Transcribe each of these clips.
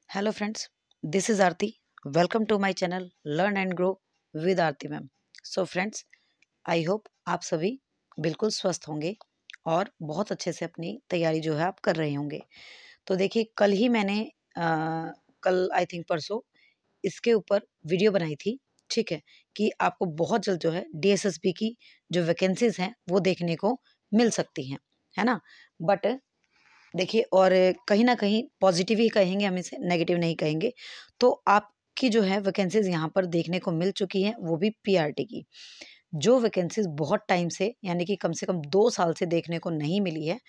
Hello friends, this is Aarti. Welcome to my channel learn and grow with Aarti ma'am. So friends, I hope आप सभी बिल्कुल स्वस्थ होंगे और बहुत अच्छे से अपनी तैयारी जो है आप कर रहे होंगे। तो देखिए, कल ही मैंने कल आई थिंक परसों इसके ऊपर वीडियो बनाई थी, ठीक है, कि आपको बहुत जल्द जो है डीएसएसबी की जो वैकेंसीज़ हैं वो देखने को मिल सकती हैं, है ना? बट देखिए, और कहीं न कहीं पॉज़िटिव ही कहेंगे हम इसे, नेगेटिव नहीं कहेंगे। तो आपकी जो है वैकेंसीज़ यहाँ पर देखने को मिल चुकी हैं, वो भी पीआरटी की। जो वैकेंसीज़ बहुत टाइम से, यानी कि कम से कम 2 साल से देखने को नहीं मिली है,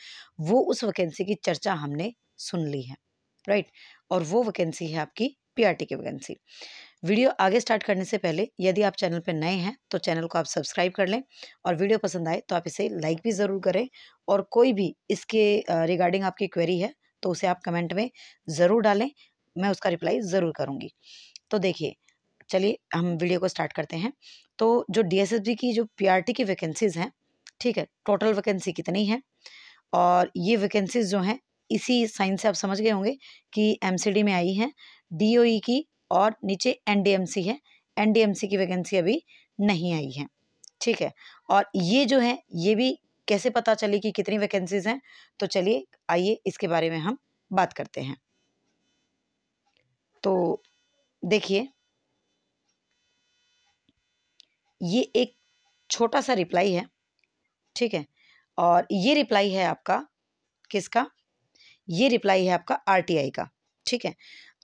वो उस वैकेंसी की चर्चा हमने सुन ली है, राइट? और वो वैकेंसी है आपकी पीआरटी की वैकेंसी। वीडियो आगे स्टार्ट करने से पहले यदि आप चैनल पर नए हैं तो चैनल को आप सब्सक्राइब कर लें, और वीडियो पसंद आए तो आप इसे लाइक भी ज़रूर करें, और कोई भी इसके रिगार्डिंग आपकी क्वेरी है तो उसे आप कमेंट में ज़रूर डालें, मैं उसका रिप्लाई ज़रूर करूँगी। तो देखिए, चलिए हम वीडियो को स्टार्ट करते हैं। तो जो डीएसएसबी की जो पीआरटी की वैकेंसीज़ हैं, ठीक है, टोटल वैकेंसी कितनी है, और ये वैकेंसीज़ जो हैं इसी साइन से आप समझ गए होंगे कि एमसीडी में आई हैं, डीओई की, और नीचे एनडीएमसी है। एनडीएमसी की वैकेंसी अभी नहीं आई है, ठीक है। और ये जो है, ये भी कैसे पता चले कि कितनी वैकेंसीज़ हैं, तो चलिए आइए इसके बारे में हम बात करते हैं। तो देखिए, ये एक छोटा-सा रिप्लाई है, ठीक है, और ये रिप्लाई है आपका किसका? ये रिप्लाई है आपका आरटीआई का, ठीक है।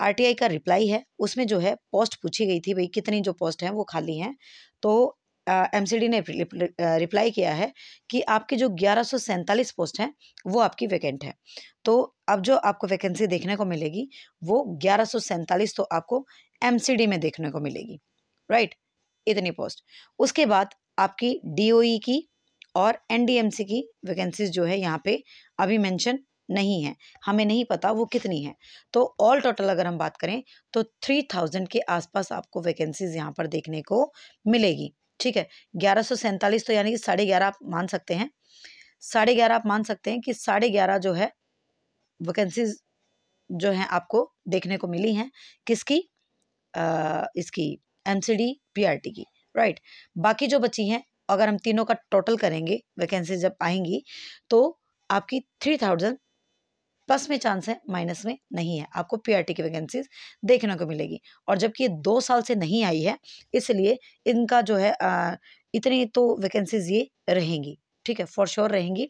आरटीआई का रिप्लाई है, उसमें जो है पोस्ट पूछी गई थी, भई कितनी जो पोस्ट हैं वो खाली हैं। तो एमसीडी ने रिप्लाई किया है कि आपकी जो 1147 पोस्ट हैं वो आपकी वैकेंट है। तो अब जो आपको वैकेंसी देखने को मिलेगी वो 1147 तो आपको एमसीडी में देखने को मिलेगी, राइट? इतनी पोस्ट। उसके बाद आपकी डीओई की और एनडीएमसी की वैकेंसीज़ जो है यहाँ पे अभी मेंशन नहीं है, हमें नहीं पता वो कितनी है। तो ऑल टोटल अगर हम बात करें तो 3000 के आसपास आपको वैकेंसीज़ यहाँ पर देखने को मिलेगी, ठीक है। 1147 तो यानी कि 11.5 आप मान सकते हैं। 11.5 आप मान सकते हैं कि 11.5 जो है वैकेंसीज़ जो हैं आपको देखने को मिली हैं, किसकी? इसकी एमसीडी पीआरटी की, राइट? बाकी जो बची हैं, अगर हम तीनों का टोटल करेंगे, वैकेंसी जब आएँगी तो आपकी 3000 प्लस में चांस है, माइनस में नहीं है। आपको पीआरटी की वैकेंसीज़ देखने को मिलेगी, और जबकि ये 2 साल से नहीं आई है, इसलिए इनका जो है इतनी तो वैकेंसीज़ ये रहेंगी, ठीक है, फॉर श्योर रहेंगी।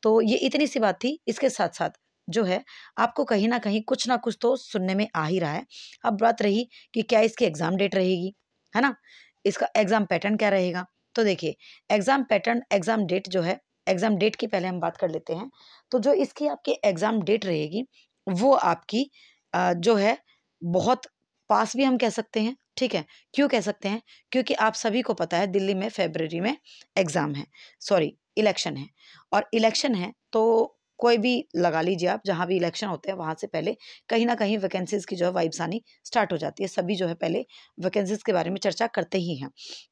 तो ये इतनी सी बात थी। इसके साथ-साथ जो है आपको कहीं न कहीं कुछ ना कुछ तो सुनने में आ ही रहा है। अब बात रही कि क्या इसकी एग्ज़ाम डेट रहेगी, है ना? इसका एग्ज़ाम पैटर्न क्या रहेगा? तो देखिए, एग्ज़ाम पैटर्न, एग्ज़ाम डेट जो है, एग्ज़ाम डेट की पहले हम बात कर लेते हैं। तो जो इसकी आपकी एग्ज़ाम डेट रहेगी, वो आपकी जो है बहुत पास भी हम कह सकते हैं, ठीक है? क्यों कह सकते हैं? क्योंकि आप सभी को पता है दिल्ली में फ़रवरी में एग्ज़ाम है, सॉरी इलेक्शन है। और इलेक्शन है तो कोई भी लगा लीजिए आप, जहाँ भी इलेक्शन होते हैं वहाँ से पहले कहीं न कहीं वैकेंसीज़ की जो है वाइब्स आनी स्टार्ट हो जाती है। सभी जो है पहले वैकेंसीज़ के बारे में चर्चा करते ही हैं।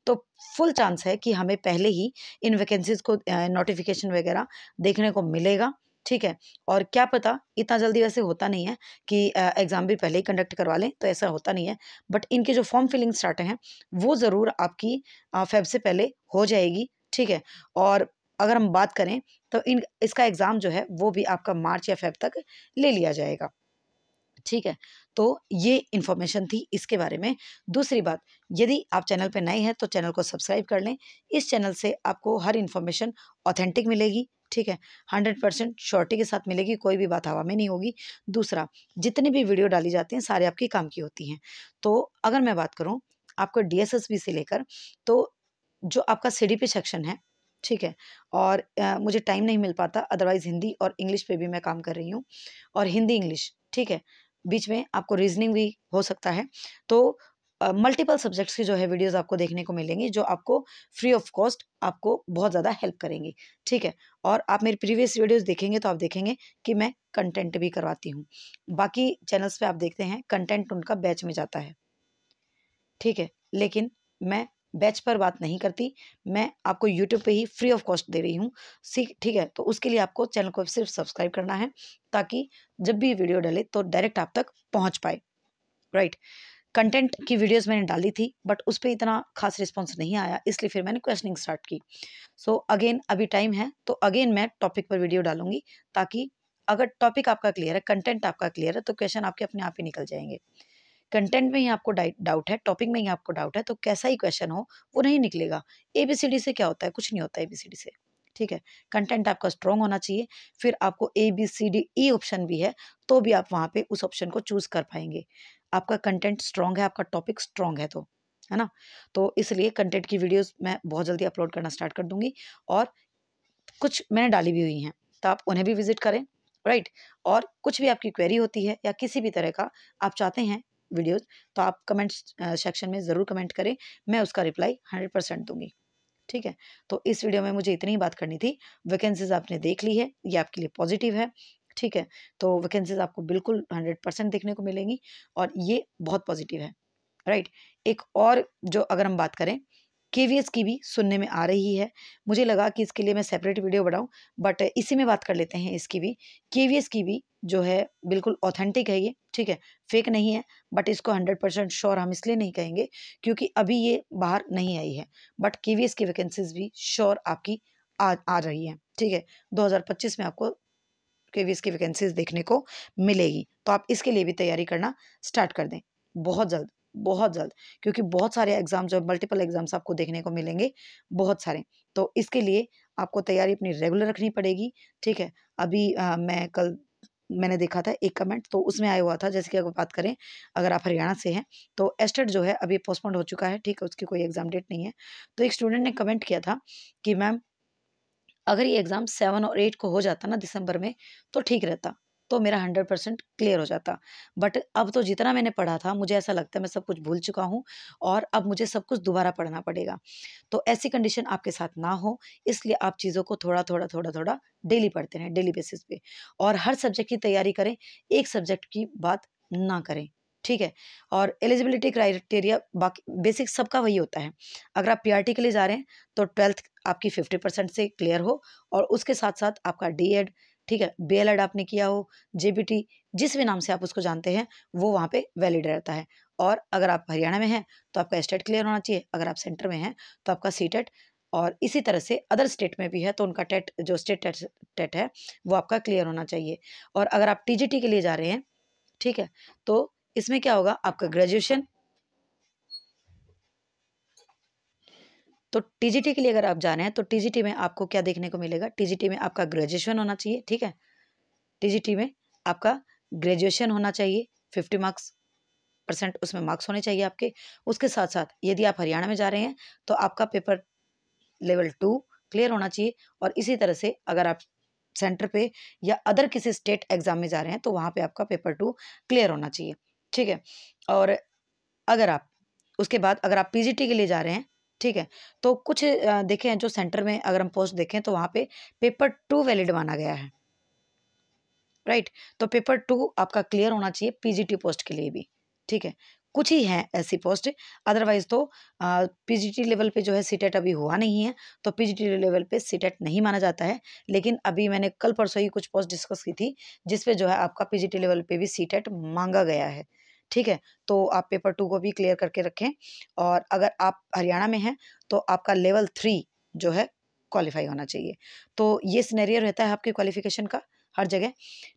तो फुल चांस है कि हमें पहले ही इन वैकेंसीज़ को नोटिफ़िकेशन वगैरह देखने को मिलेगा, ठीक है? और क्या पता, इतना जल्दी वैसे होता नहीं है कि एग्ज़ाम भी पहले ही कंडक्ट करवा लें, तो ऐसा होता नहीं है। बट इनके जो फॉर्म फिलिंग स्टार्ट हैं, वो ज़रूर आपकी फ़ेब से पहले हो जाएगी, ठीक है? और अगर हम बात करें तो इसका एग्ज़ाम जो है वो भी आपका मार्च या फ़ेब तक ले लिया जाएगा, ठीक है। तो ये इन्फॉर्मेशन थी इसके बारे में। दूसरी बात, यदि आप चैनल पे नए हैं तो चैनल को सब्सक्राइब कर लें। इस चैनल से आपको हर इन्फॉर्मेशन ऑथेंटिक मिलेगी, ठीक है, 100% श्योरिटी के साथ मिलेगी, कोई भी बात हवा में नहीं होगी। दूसरा, जितनी भी वीडियो डाली जाती हैं सारे आपके काम की होती हैं। तो अगर मैं बात करूँ आपको डीएसएसबी से लेकर, तो जो आपका सीडीपी सेक्शन है, ठीक है, और मुझे टाइम नहीं मिल पाता, अदरवाइज़ हिंदी और इंग्लिश पे भी मैं काम कर रही हूँ, और हिंदी इंग्लिश, ठीक है। बीच में आपको रीज़निंग भी हो सकता है। तो मल्टीपल सब्जेक्ट्स की जो है वीडियोज़ आपको देखने को मिलेंगी, जो आपको फ्री ऑफ कॉस्ट आपको बहुत ज़्यादा हेल्प करेंगी, ठीक है। और आप मेरी प्रीवियस वीडियोज़ देखेंगे तो आप देखेंगे कि मैं कंटेंट भी करवाती हूँ। बाकी चैनल्स पे आप देखते हैं कंटेंट उनका बैच में जाता है, ठीक है। लेकिन मैं बैच पर बात नहीं करती, मैं आपको यूट्यूब पे ही फ्री ऑफ कॉस्ट दे रही हूँ, ठीक है। तो उसके लिए आपको चैनल को सिर्फ सब्सक्राइब करना है, ताकि जब भी वीडियो डले तो डायरेक्ट आप तक पहुँच पाए, राइट। कंटेंट की वीडियोस मैंने डाली थी बट उस पर इतना खास रिस्पॉन्स नहीं आया, इसलिए फिर मैंने क्वेश्चनिंग स्टार्ट की। सो अगेन अभी टाइम है तो अगेन मैं टॉपिक पर वीडियो डालूंगी, ताकि अगर टॉपिक आपका क्लियर है, कंटेंट आपका क्लियर है, तो क्वेश्चन आपके अपने आप ही निकल जाएंगे। कंटेंट में ही आपको डाउट है, टॉपिक में ही आपको डाउट है, तो कैसा ही क्वेश्चन हो वो नहीं निकलेगा। ABCD से क्या होता है? कुछ नहीं होता ABCD से, ठीक है। कंटेंट आपका स्ट्रॉन्ग होना चाहिए, फिर आपको ABCDE ऑप्शन भी है तो भी आप वहाँ पे उस ऑप्शन को चूज कर पाएंगे। आपका कंटेंट स्ट्रॉन्ग है, आपका टॉपिक स्ट्रॉन्ग है, तो है ना। तो इसलिए कंटेंट की वीडियोस मैं बहुत जल्दी अपलोड करना स्टार्ट कर दूंगी, और कुछ मैंने डाली भी हुई हैं, तो आप उन्हें भी विजिट करें, राइट। और कुछ भी आपकी क्वेरी होती है या किसी भी तरह का आप चाहते हैं वीडियोस, तो आप कमेंट सेक्शन में ज़रूर कमेंट करें, मैं उसका रिप्लाई 100% दूंगी, ठीक है। तो इस वीडियो में मुझे इतनी ही बात करनी थी। वैकेंसीज आपने देख ली है, ये आपके लिए पॉजिटिव है, ठीक है। तो वैकेंसीज आपको बिल्कुल 100% देखने को मिलेंगी, और ये बहुत पॉजिटिव है, राइट। एक और जो अगर हम बात करें, KVS की भी सुनने में आ रही है। मुझे लगा कि इसके लिए मैं सेपरेट वीडियो बनाऊं, बट इसी में बात कर लेते हैं इसकी भी। KVS की भी जो है बिल्कुल ऑथेंटिक है ये, ठीक है, फेक नहीं है। बट इसको 100% श्योर हम इसलिए नहीं कहेंगे क्योंकि अभी ये बाहर नहीं आई है, बट KVS की वैकेंसीज भी श्योर आपकी आ रही है, ठीक है। 2025 में आपको KVS की वैकेंसीज देखने को मिलेगी, तो आप इसके लिए भी तैयारी करना स्टार्ट कर दें बहुत जल्द, बहुत जल्द, क्योंकि बहुत सारे एग्जाम जो मल्टीपल एग्जाम्स आपको देखने को मिलेंगे, बहुत सारे। तो इसके लिए आपको तैयारी अपनी रेगुलर रखनी पड़ेगी, ठीक है। अभी मैं कल मैंने देखा था एक कमेंट, तो उसमें आया हुआ था, जैसे कि अगर बात करें, अगर आप हरियाणा से हैं तो एस्टेट जो है अभी पोस्टपोन्ड हो चुका है, ठीक है, उसकी कोई एग्जाम डेट नहीं है। तो एक स्टूडेंट ने कमेंट किया था कि मैम अगर ये एग्ज़ाम 7 और 8 को हो जाता ना दिसंबर में, तो ठीक रहता, तो मेरा 100% क्लियर हो जाता। बट अब तो जितना मैंने पढ़ा था, मुझे ऐसा लगता है मैं सब कुछ भूल चुका हूँ, और अब मुझे सब कुछ दोबारा पढ़ना पड़ेगा। तो ऐसी कंडीशन आपके साथ ना हो, इसलिए आप चीज़ों को थोड़ा-थोड़ा डेली पढ़ते रहें, डेली बेसिस पे, और हर सब्जेक्ट की तैयारी करें, एक सब्जेक्ट की बात ना करें, ठीक है। और एलिजिबिलिटी क्राइटेरिया बाकी बेसिक सबका वही होता है। अगर आप PRT के लिए जा रहे हैं, तो 12th आपकी 50% से क्लियर हो, और उसके साथ साथ आपका D.Ed, ठीक है, BLED आपने किया हो, JBT, जिस भी नाम से आप उसको जानते हैं, वो वहाँ पे वैलिड रहता है। और अगर आप हरियाणा में हैं तो आपका स्टेट क्लियर होना चाहिए, अगर आप सेंटर में हैं तो आपका CTET, और इसी तरह से अदर स्टेट में भी है तो उनका टेट, जो स्टेट टेट है, वो आपका क्लियर होना चाहिए। और अगर आप TGT के लिए जा रहे हैं, ठीक है, तो इसमें क्या होगा, आपका ग्रेजुएशन, तो TGT के लिए अगर आप जा रहे हैं तो TGT में आपको क्या देखने को मिलेगा, TGT में आपका ग्रेजुएशन होना चाहिए, ठीक है। TGT में आपका ग्रेजुएशन होना चाहिए, 50% उसमें मार्क्स होने चाहिए आपके। उसके साथ साथ यदि आप हरियाणा में जा रहे हैं तो आपका पेपर लेवल 2 क्लियर होना चाहिए, और इसी तरह से अगर आप सेंटर पे या अदर किसी स्टेट एग्जाम में जा रहे हैं तो वहाँ पे आपका पेपर 2 क्लियर होना चाहिए, ठीक है। और अगर आप उसके बाद अगर आप PGT के लिए जा रहे हैं, ठीक है, तो कुछ देखें जो सेंटर में अगर हम पोस्ट देखें तो वहाँ पे पेपर 2 वैलिड माना गया है, राइट। तो पेपर 2 आपका क्लियर होना चाहिए PGT पोस्ट के लिए भी, ठीक है। कुछ ही हैं ऐसी पोस्ट, अदरवाइज तो PGT लेवल पे जो है CTET अभी हुआ नहीं है, तो PGT लेवल पे CTET नहीं माना जाता है। लेकिन अभी मैंने कल परसों ही कुछ पोस्ट डिस्कस की थी जिसपे जो है आपका PGT लेवल पे भी CTET मांगा गया है, ठीक है। तो आप पेपर 2 को भी क्लियर करके रखें, और अगर आप हरियाणा में हैं तो आपका लेवल 3 जो है क्वालिफाई होना चाहिए। तो ये सिनेरियो रहता है आपके क्वालिफिकेशन का हर जगह,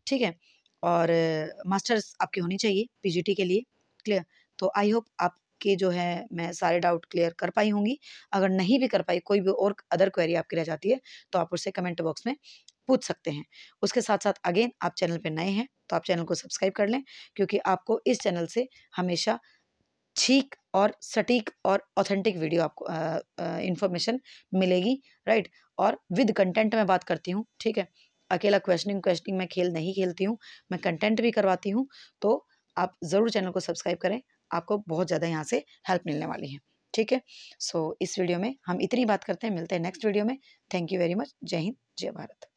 ठीक है। और मास्टर्स आपकी होनी चाहिए PGT के लिए, क्लियर। तो आई होप आपके जो है मैं सारे डाउट क्लियर कर पाई होंगी। अगर नहीं भी कर पाई, कोई भी और अदर क्वेरी आपकी रह जाती है, तो आप उससे कमेंट बॉक्स में पूछ सकते हैं। उसके साथ साथ अगेन आप चैनल पे नए हैं तो आप चैनल को सब्सक्राइब कर लें, क्योंकि आपको इस चैनल से हमेशा ठीक और सटीक और ऑथेंटिक वीडियो आपको इंफॉर्मेशन मिलेगी, राइट। और विद कंटेंट में बात करती हूँ, ठीक है। अकेला क्वेश्चनिंग में खेल नहीं खेलती हूँ, मैं कंटेंट भी करवाती हूँ। तो आप ज़रूर चैनल को सब्सक्राइब करें, आपको बहुत ज़्यादा यहाँ से हेल्प मिलने वाली है, ठीक है। सो इस वीडियो में हम इतनी बात करते हैं, मिलते हैं नेक्स्ट वीडियो में। Thank you very much. जय हिंद, जय भारत।